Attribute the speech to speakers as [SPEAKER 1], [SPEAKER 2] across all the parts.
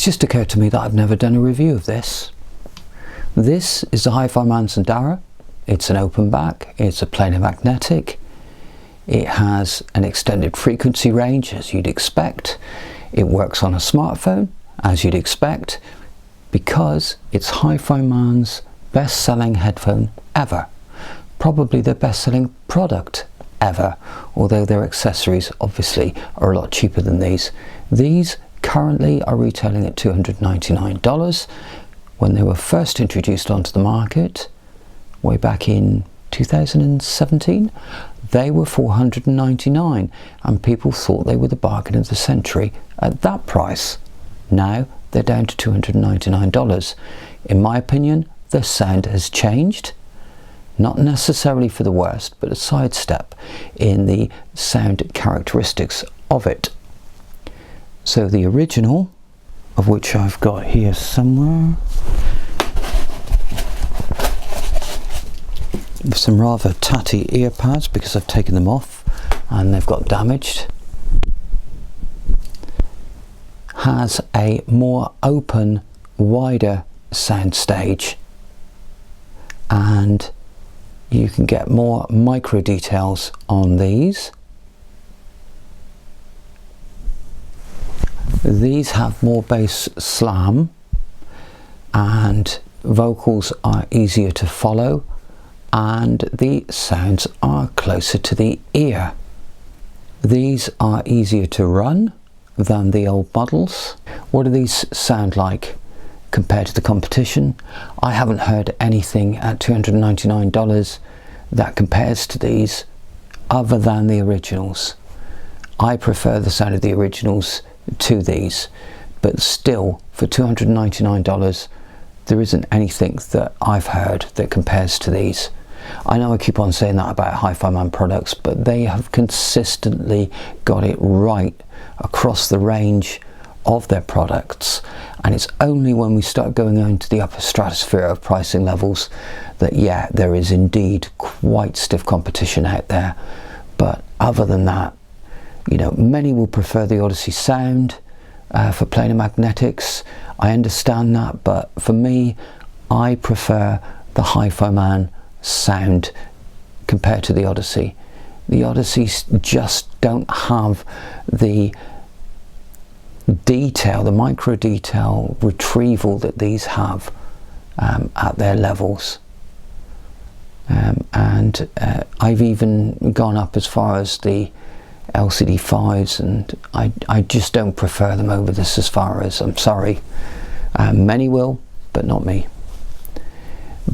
[SPEAKER 1] just occurred to me that I've never done a review of this. This is the HiFiMan Sundara. It's an open back, it's a planar magnetic. It has an extended frequency range, as you'd expect. It works on a smartphone, as you'd expect, because it's HiFiMan's best-selling headphone ever. Probably their best-selling product ever, although their accessories obviously are a lot cheaper than these. These currently are retailing at $299. When they were first introduced onto the market, way back in 2017, they were $499, and people thought they were the bargain of the century at that price. Now they're down to $299. In my opinion, the sound has changed, not necessarily for the worst, but a sidestep in the sound characteristics of it. So the original, of which I've got here somewhere, with some rather tatty ear pads because I've taken them off and they've got damaged, has a more open, wider sound stage, and you can get more micro details on these. These have more bass slam and vocals are easier to follow, and the sounds are closer to the ear. These are easier to run than the old models. What do these sound like compared to the competition? I haven't heard anything at $299 that compares to these other than the originals. I prefer the sound of the originals to these, but still for $299 there isn't anything that I've heard that compares to these. I know I keep on saying that about HiFiMan products, but they have consistently got it right across the range of their products, and it's only when we start going into the upper stratosphere of pricing levels that, yeah, there is indeed quite stiff competition out there. But other than that, you know, many will prefer the Odyssey sound for planar magnetics. I understand that, but for me, I prefer the HiFiMan sound compared to the Odyssey. The Odysseys just don't have the detail, the micro detail retrieval that these have at their levels. And I've even gone up as far as the LCD5s, and I just don't prefer them over this as far as, I'm sorry. Many will, but not me.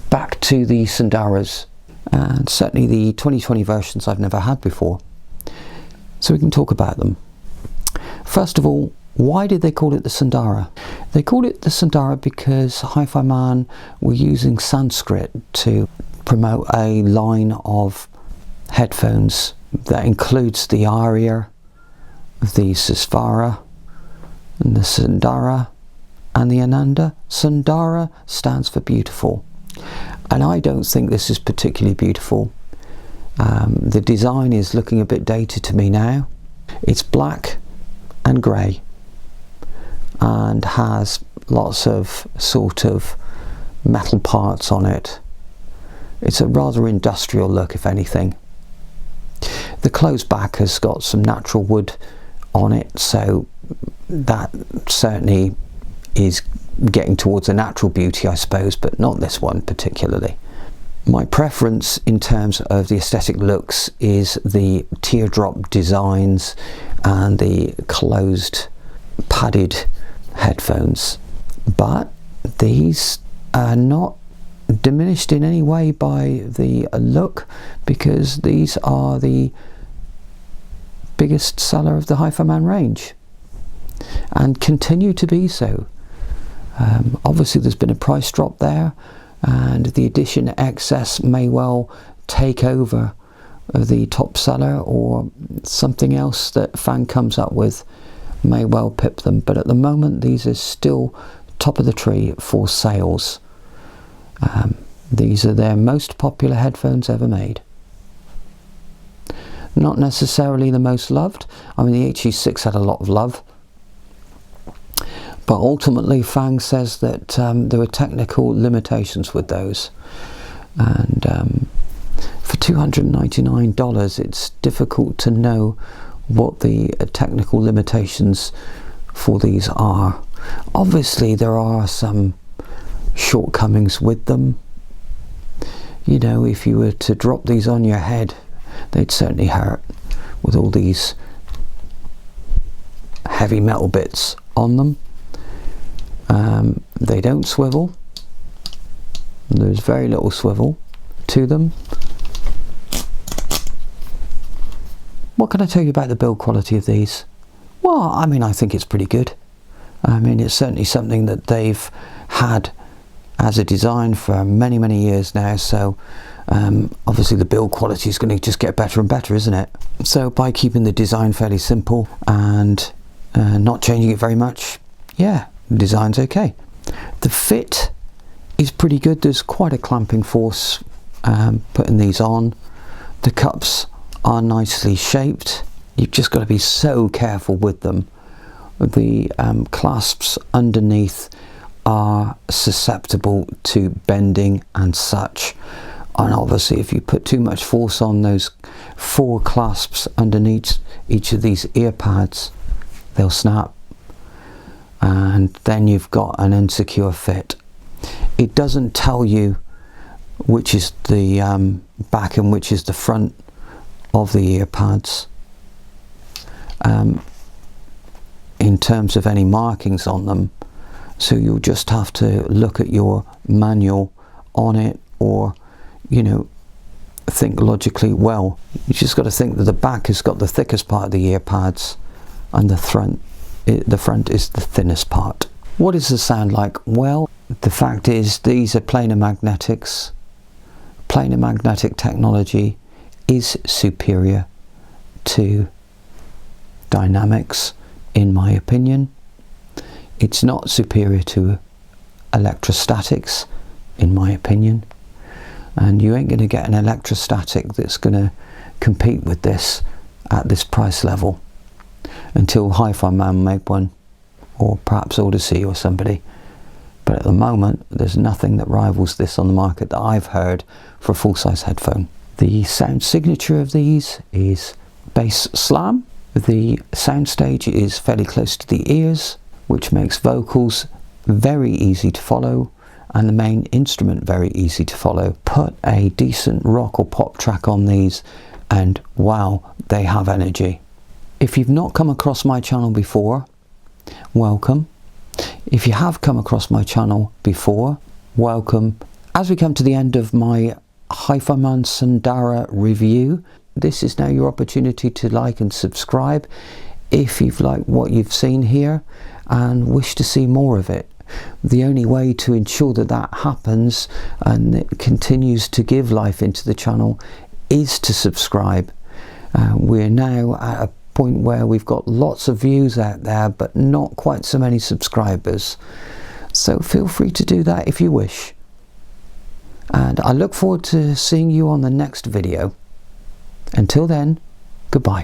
[SPEAKER 1] Back to the Sundaras, and certainly the 2020 versions I've never had before, so we can talk about them. First of all, why did they call it the Sundara? They called it the Sundara because HiFiMan were using Sanskrit to promote a line of headphones that includes the Arya, the Sisvara, and the Sundara, and the Ananda. Sundara stands for beautiful, and I don't think this is particularly beautiful. The design is looking a bit dated to me now. It's black and grey and has lots of sort of metal parts on it. It's a rather industrial look, if anything. The closed back has got some natural wood on it, so that certainly is getting towards a natural beauty, I suppose, but not this one particularly. My preference in terms of the aesthetic looks is the teardrop designs and the closed padded headphones, but these are not diminished in any way by the look, because these are the biggest seller of the HiFiMan range and continue to be so. Obviously there's been a price drop there, and the Edition XS may well take over the top seller, or something else that Fan comes up with may well pip them, but at the moment these are still top of the tree for sales. These are their most popular headphones ever made. Not necessarily the most loved. I mean, the HE6 had a lot of love, But ultimately Fang says that there were technical limitations with those, and for $299 it's difficult to know what the technical limitations for these are. Obviously there are some shortcomings with them. You know, if you were to drop these on your head, they'd certainly hurt with all these heavy metal bits on them. They don't swivel. There's very little swivel to them. What can I tell you about the build quality of these? Well, I mean, I think it's pretty good. I mean, it's certainly something that they've had as a design for many, many years now, so obviously the build quality is going to just get better and better, isn't it? So by keeping the design fairly simple and not changing it very much, yeah, the design's okay. The fit is pretty good. There's quite a clamping force putting these on. The cups are nicely shaped. You've just got to be so careful with them. The clasps underneath are susceptible to bending and such, and obviously if you put too much force on those 4 clasps underneath each of these ear pads, they'll snap, and then you've got an insecure fit. It doesn't tell you which is the back and which is the front of the ear pads in terms of any markings on them, so you'll just have to look at your manual on it, or, you know, think logically. Well, you just got to think that the back has got the thickest part of the ear pads and the front is the thinnest part. What does the sound like? Well, the fact is these are planar magnetics. Planar magnetic technology is superior to dynamics, in my opinion. It's not superior to electrostatics, in my opinion, and you ain't going to get an electrostatic that's going to compete with this at this price level until HiFiMan make one, or perhaps Odyssey or somebody. But at the moment there's nothing that rivals this on the market that I've heard for a full-size headphone. The sound signature of these is bass slam. The soundstage is fairly close to the ears, which makes vocals very easy to follow and the main instrument very easy to follow. Put a decent rock or pop track on these and wow, they have energy. If you've not come across my channel before, welcome. If you have come across my channel before, welcome. As we come to the end of my HiFiMan Sundara review, this is now your opportunity to like and subscribe if you've liked what you've seen here and wish to see more of it. The only way to ensure that that happens and it continues to give life into the channel is to subscribe. We're now at a point where we've got lots of views out there but not quite so many subscribers, so feel free to do that if you wish, and I look forward to seeing you on the next video. Until then, goodbye.